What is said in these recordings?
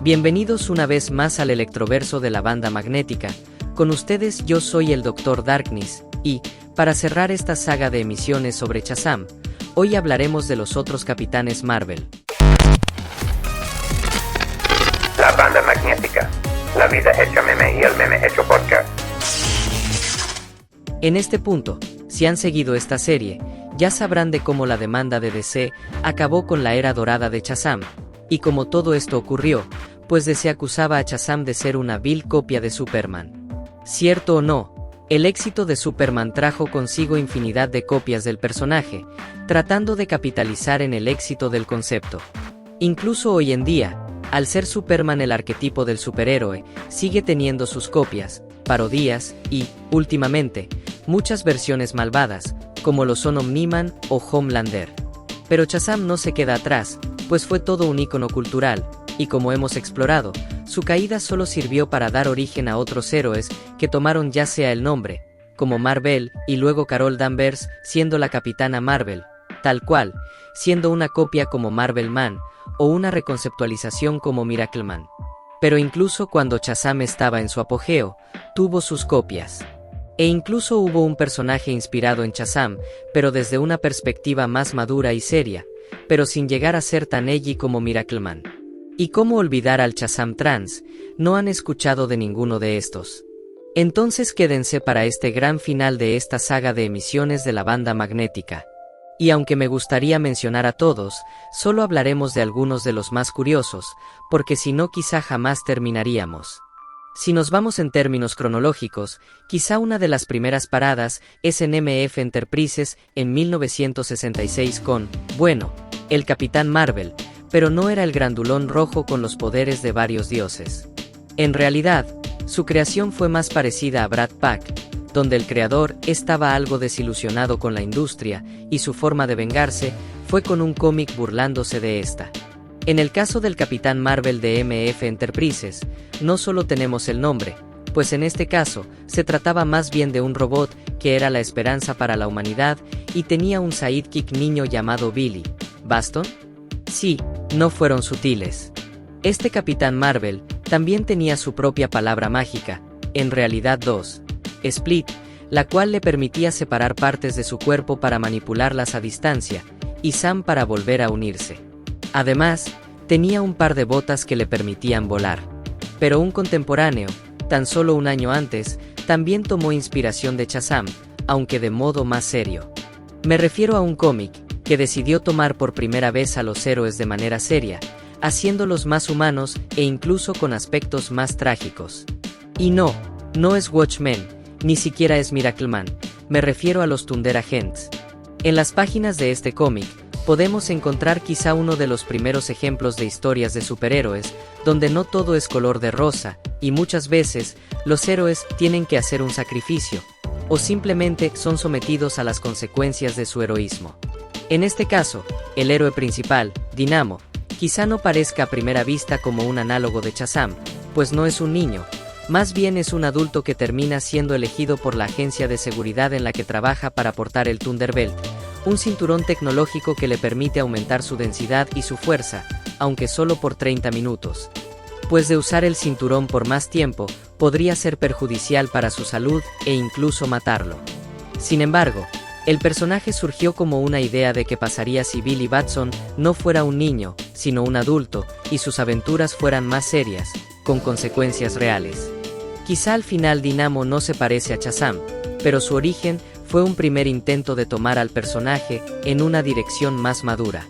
Bienvenidos una vez más al electroverso de la banda magnética. Con ustedes yo soy el Dr. Darkness, y, para cerrar esta saga de emisiones sobre Shazam, hoy hablaremos de los otros Capitanes Marvel. La banda magnética, la vida hecha meme y el meme hecho podcast. En este punto, si han seguido esta serie, ya sabrán de cómo la demanda de DC acabó con la era dorada de Shazam, y cómo todo esto ocurrió, pues DC acusaba a Shazam de ser una vil copia de Superman. Cierto o no, el éxito de Superman trajo consigo infinidad de copias del personaje, tratando de capitalizar en el éxito del concepto. Incluso hoy en día, al ser Superman el arquetipo del superhéroe, sigue teniendo sus copias, parodias y, últimamente, muchas versiones malvadas, como lo son Omni-Man o Homelander. Pero Shazam no se queda atrás, pues fue todo un ícono cultural, y como hemos explorado, su caída solo sirvió para dar origen a otros héroes que tomaron ya sea el nombre, como Mar-Vell y luego Carol Danvers siendo la Capitana Marvel, tal cual, siendo una copia como Marvel-Man, o una reconceptualización como Miracle-Man. Pero incluso cuando Shazam estaba en su apogeo, tuvo sus copias. E incluso hubo un personaje inspirado en Shazam, pero desde una perspectiva más madura y seria, pero sin llegar a ser tan edgy como Miracle-Man. ¿Y cómo olvidar al Shazam trans? ¿No han escuchado de ninguno de estos? Entonces quédense para este gran final de esta saga de emisiones de la banda magnética. Y aunque me gustaría mencionar a todos, solo hablaremos de algunos de los más curiosos, porque si no quizá jamás terminaríamos. Si nos vamos en términos cronológicos, quizá una de las primeras paradas es en MF Enterprises en 1966 con, bueno, el Capitán Marvel, pero no era el grandulón rojo con los poderes de varios dioses. En realidad, su creación fue más parecida a Brad Pack, donde el creador estaba algo desilusionado con la industria, y su forma de vengarse fue con un cómic burlándose de esta. En el caso del Capitán Marvel de MF Enterprises, no solo tenemos el nombre, pues en este caso, se trataba más bien de un robot que era la esperanza para la humanidad y tenía un sidekick niño llamado Billy. ¿Baston? Sí, no fueron sutiles. Este Capitán Marvel también tenía su propia palabra mágica, en realidad dos, Split, la cual le permitía separar partes de su cuerpo para manipularlas a distancia, y Sam para volver a unirse. Además, tenía un par de botas que le permitían volar. Pero un contemporáneo, tan solo un año antes, también tomó inspiración de Shazam, aunque de modo más serio. Me refiero a un cómic que decidió tomar por primera vez a los héroes de manera seria, haciéndolos más humanos e incluso con aspectos más trágicos. Y no es Watchmen, ni siquiera es Miracle-Man, me refiero a los Thunder Agents. En las páginas de este cómic, podemos encontrar quizá uno de los primeros ejemplos de historias de superhéroes, donde no todo es color de rosa, y muchas veces, los héroes tienen que hacer un sacrificio, o simplemente son sometidos a las consecuencias de su heroísmo. En este caso, el héroe principal, Dynamo, quizá no parezca a primera vista como un análogo de Shazam, pues no es un niño, más bien es un adulto que termina siendo elegido por la agencia de seguridad en la que trabaja para portar el Thunderbelt, un cinturón tecnológico que le permite aumentar su densidad y su fuerza, aunque solo por 30 minutos. Pues de usar el cinturón por más tiempo, podría ser perjudicial para su salud e incluso matarlo. Sin embargo, el personaje surgió como una idea de qué pasaría si Billy Batson no fuera un niño, sino un adulto, y sus aventuras fueran más serias, con consecuencias reales. Quizá al final Dynamo no se parece a Shazam, pero su origen fue un primer intento de tomar al personaje en una dirección más madura.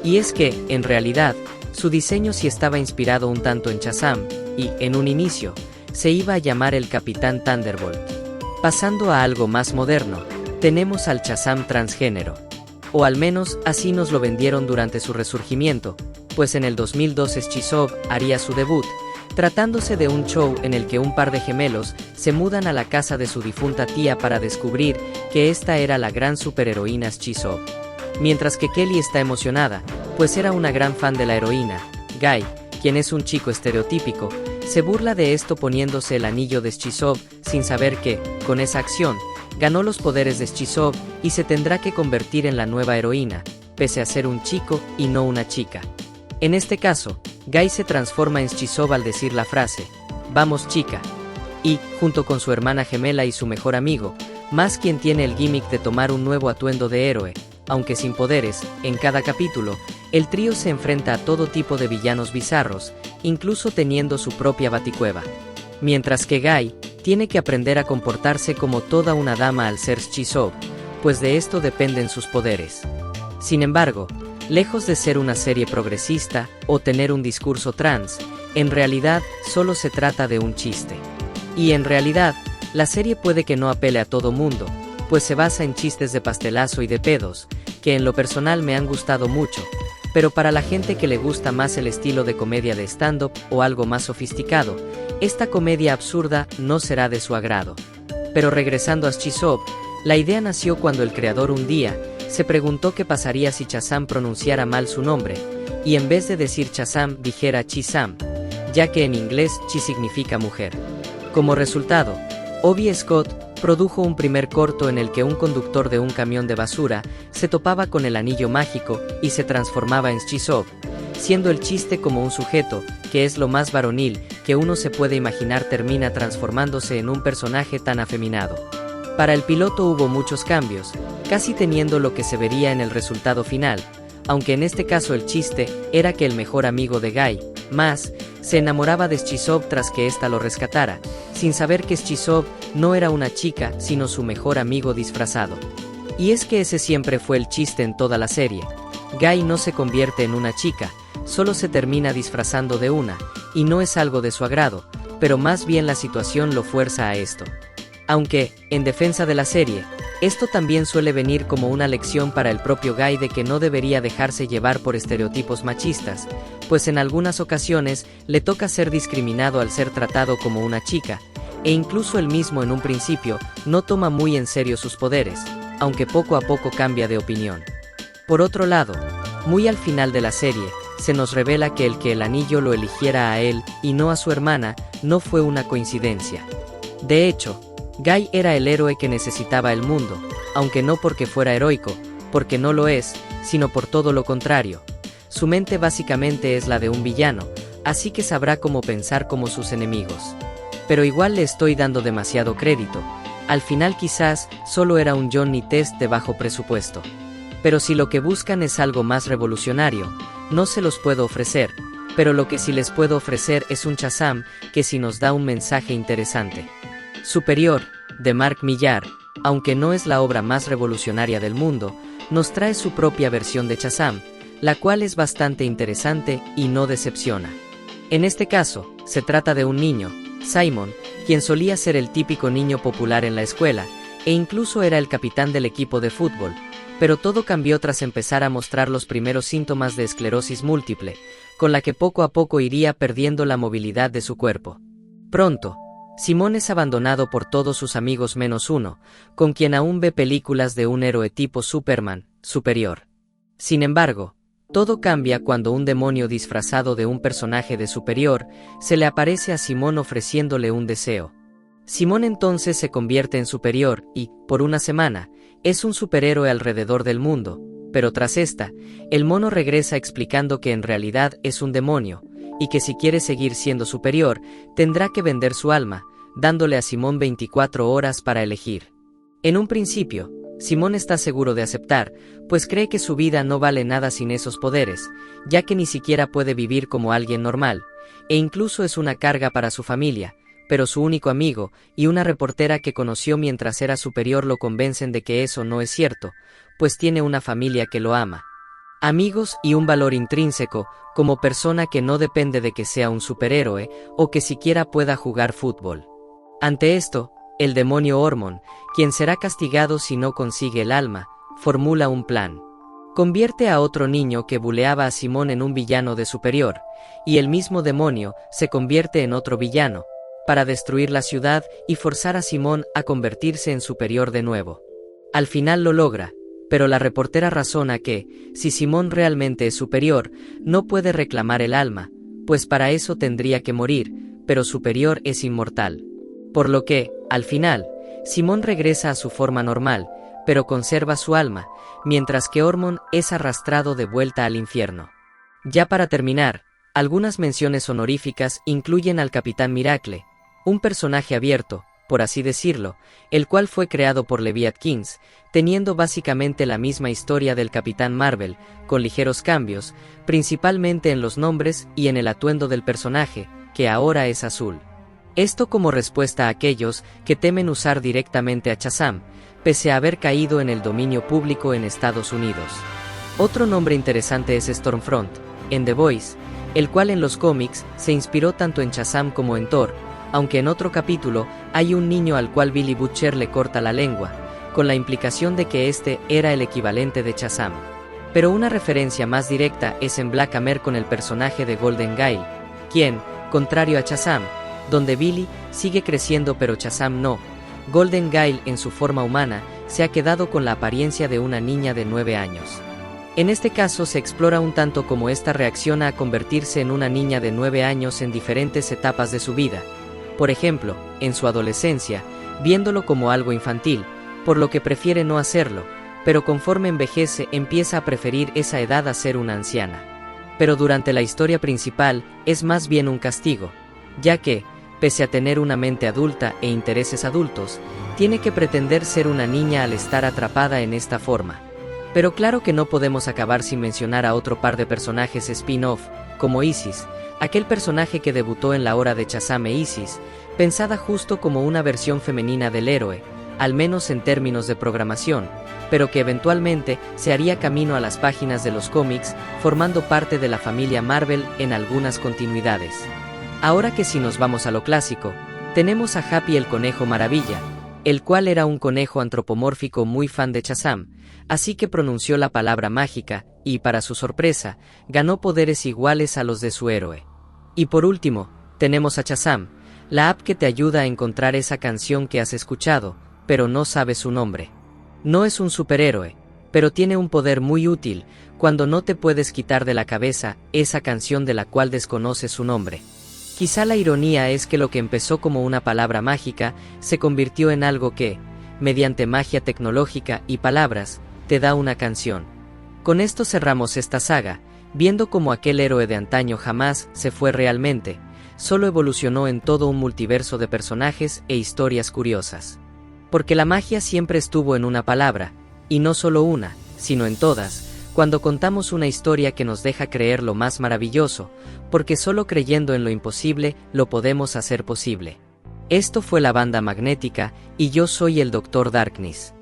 Y es que, en realidad, su diseño sí estaba inspirado un tanto en Shazam, y, en un inicio, se iba a llamar el Capitán Thunderbolt. Pasando a algo más moderno, tenemos al Shazam transgénero. O al menos así nos lo vendieron durante su resurgimiento, pues en el 2002 Shizov haría su debut, tratándose de un show en el que un par de gemelos se mudan a la casa de su difunta tía para descubrir que esta era la gran superheroína Shizov. Mientras que Kelly está emocionada, pues era una gran fan de la heroína, Guy, quien es un chico estereotípico, se burla de esto poniéndose el anillo de Shizov sin saber que, con esa acción, ganó los poderes de Shizov y se tendrá que convertir en la nueva heroína, pese a ser un chico y no una chica. En este caso, Guy se transforma en Shizov al decir la frase, "Vamos chica", y, junto con su hermana gemela y su mejor amigo, más quien tiene el gimmick de tomar un nuevo atuendo de héroe, aunque sin poderes, en cada capítulo, el trío se enfrenta a todo tipo de villanos bizarros, incluso teniendo su propia baticueva. Mientras que Guy tiene que aprender a comportarse como toda una dama al ser Shizov, pues de esto dependen sus poderes. Sin embargo, lejos de ser una serie progresista o tener un discurso trans, en realidad solo se trata de un chiste. Y en realidad, la serie puede que no apele a todo mundo, pues se basa en chistes de pastelazo y de pedos, que en lo personal me han gustado mucho, pero para la gente que le gusta más el estilo de comedia de stand-up o algo más sofisticado, esta comedia absurda no será de su agrado. Pero regresando a Shizov, la idea nació cuando el creador un día se preguntó qué pasaría si Shazam pronunciara mal su nombre, y en vez de decir Shazam dijera Chisam, ya que en inglés chi significa mujer. Como resultado, Obi Scott produjo un primer corto en el que un conductor de un camión de basura se topaba con el anillo mágico y se transformaba en Shizov, siendo el chiste como un sujeto, que es lo más varonil que uno se puede imaginar, termina transformándose en un personaje tan afeminado. Para el piloto hubo muchos cambios, casi teniendo lo que se vería en el resultado final, aunque en este caso el chiste era que el mejor amigo de Guy, Mas, se enamoraba de Shizov tras que ésta lo rescatara, sin saber que Shizov no era una chica sino su mejor amigo disfrazado. Y es que ese siempre fue el chiste en toda la serie. Guy no se convierte en una chica, solo se termina disfrazando de una, y no es algo de su agrado, pero más bien la situación lo fuerza a esto. Aunque, en defensa de la serie, esto también suele venir como una lección para el propio Guy de que no debería dejarse llevar por estereotipos machistas, pues en algunas ocasiones le toca ser discriminado al ser tratado como una chica, e incluso él mismo en un principio no toma muy en serio sus poderes, aunque poco a poco cambia de opinión. Por otro lado, muy al final de la serie, se nos revela que el anillo lo eligiera a él y no a su hermana no fue una coincidencia. De hecho, Guy era el héroe que necesitaba el mundo, aunque no porque fuera heroico, porque no lo es, sino por todo lo contrario. Su mente básicamente es la de un villano, así que sabrá cómo pensar como sus enemigos. Pero igual le estoy dando demasiado crédito, al final quizás solo era un Johnny Test de bajo presupuesto. Pero si lo que buscan es algo más revolucionario, no se los puedo ofrecer, pero lo que sí les puedo ofrecer es un Shazam que sí nos da un mensaje interesante. Superior, de Mark Millar, aunque no es la obra más revolucionaria del mundo, nos trae su propia versión de Shazam, la cual es bastante interesante y no decepciona. En este caso, se trata de un niño, Simon, quien solía ser el típico niño popular en la escuela, e incluso era el capitán del equipo de fútbol, pero todo cambió tras empezar a mostrar los primeros síntomas de esclerosis múltiple, con la que poco a poco iría perdiendo la movilidad de su cuerpo. Pronto, Simón es abandonado por todos sus amigos menos uno, con quien aún ve películas de un héroe tipo Superman, superior. Sin embargo, todo cambia cuando un demonio disfrazado de un personaje de superior se le aparece a Simón ofreciéndole un deseo. Simón entonces se convierte en superior y, por una semana, es un superhéroe alrededor del mundo, pero tras esta, el mono regresa explicando que en realidad es un demonio, y que si quiere seguir siendo superior, tendrá que vender su alma, dándole a Simón 24 horas para elegir. En un principio, Simón está seguro de aceptar, pues cree que su vida no vale nada sin esos poderes, ya que ni siquiera puede vivir como alguien normal, e incluso es una carga para su familia, pero su único amigo, y una reportera que conoció mientras era superior lo convencen de que eso no es cierto, pues tiene una familia que lo ama. Amigos y un valor intrínseco, como persona que no depende de que sea un superhéroe, o que siquiera pueda jugar fútbol. Ante esto, el demonio Ormon, quien será castigado si no consigue el alma, formula un plan. Convierte a otro niño que buleaba a Simón en un villano de superior, y el mismo demonio se convierte en otro villano, para destruir la ciudad y forzar a Simón a convertirse en superior de nuevo. Al final lo logra, pero la reportera razona que, si Simón realmente es superior, no puede reclamar el alma, pues para eso tendría que morir, pero superior es inmortal. Por lo que, al final, Simón regresa a su forma normal, pero conserva su alma, mientras que Ormon es arrastrado de vuelta al infierno. Ya para terminar, Algunas menciones honoríficas incluyen al Capitán Miracle, un personaje abierto, por así decirlo, el cual fue creado por Levi Atkins, teniendo básicamente la misma historia del Capitán Marvel, con ligeros cambios, principalmente en los nombres y en el atuendo del personaje, que ahora es azul. Esto como respuesta a aquellos que temen usar directamente a Shazam, pese a haber caído en el dominio público en Estados Unidos. Otro nombre interesante es Stormfront, en The Voice, el cual en los cómics se inspiró tanto en Shazam como en Thor, aunque en otro capítulo hay un niño al cual Billy Butcher le corta la lengua, con la implicación de que este era el equivalente de Shazam. Pero una referencia más directa es en Black Hammer con el personaje de Golden Gael, quien, contrario a Shazam, donde Billy sigue creciendo pero Shazam no, Golden Gael en su forma humana se ha quedado con la apariencia de una niña de 9 años. En este caso se explora un tanto cómo esta reacciona a convertirse en una niña de 9 años en diferentes etapas de su vida. Por ejemplo, en su adolescencia, viéndolo como algo infantil, por lo que prefiere no hacerlo, pero conforme envejece empieza a preferir esa edad a ser una anciana. Pero durante la historia principal es más bien un castigo, ya que, pese a tener una mente adulta e intereses adultos, tiene que pretender ser una niña al estar atrapada en esta forma. Pero claro que no podemos acabar sin mencionar a otro par de personajes spin-off, como Isis, aquel personaje que debutó en la hora de Shazam e Isis, pensada justo como una versión femenina del héroe, al menos en términos de programación, pero que eventualmente se haría camino a las páginas de los cómics, formando parte de la familia Marvel en algunas continuidades. Ahora que si nos vamos a lo clásico, tenemos a Happy el Conejo Maravilla, el cual era un conejo antropomórfico muy fan de Shazam, así que pronunció la palabra mágica, y para su sorpresa, ganó poderes iguales a los de su héroe. Y por último, tenemos a Shazam, la app que te ayuda a encontrar esa canción que has escuchado, pero no sabes su nombre. No es un superhéroe, pero tiene un poder muy útil cuando no te puedes quitar de la cabeza esa canción de la cual desconoces su nombre. Quizá la ironía es que lo que empezó como una palabra mágica se convirtió en algo que, mediante magia tecnológica y palabras, te da una canción. Con esto cerramos esta saga, viendo cómo aquel héroe de antaño jamás se fue realmente, solo evolucionó en todo un multiverso de personajes e historias curiosas. Porque la magia siempre estuvo en una palabra, y no solo una, sino en todas, cuando contamos una historia que nos deja creer lo más maravilloso, porque solo creyendo en lo imposible lo podemos hacer posible. Esto fue la Banda Magnética, y yo soy el Dr. Darkness.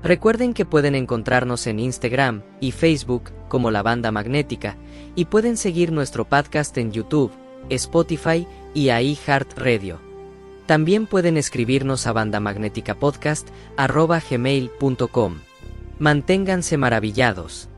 Recuerden que pueden encontrarnos en Instagram y Facebook como La Banda Magnética, y pueden seguir nuestro podcast en YouTube, Spotify y iHeartRadio. También pueden escribirnos a bandamagneticapodcast@gmail.com. Manténganse maravillados.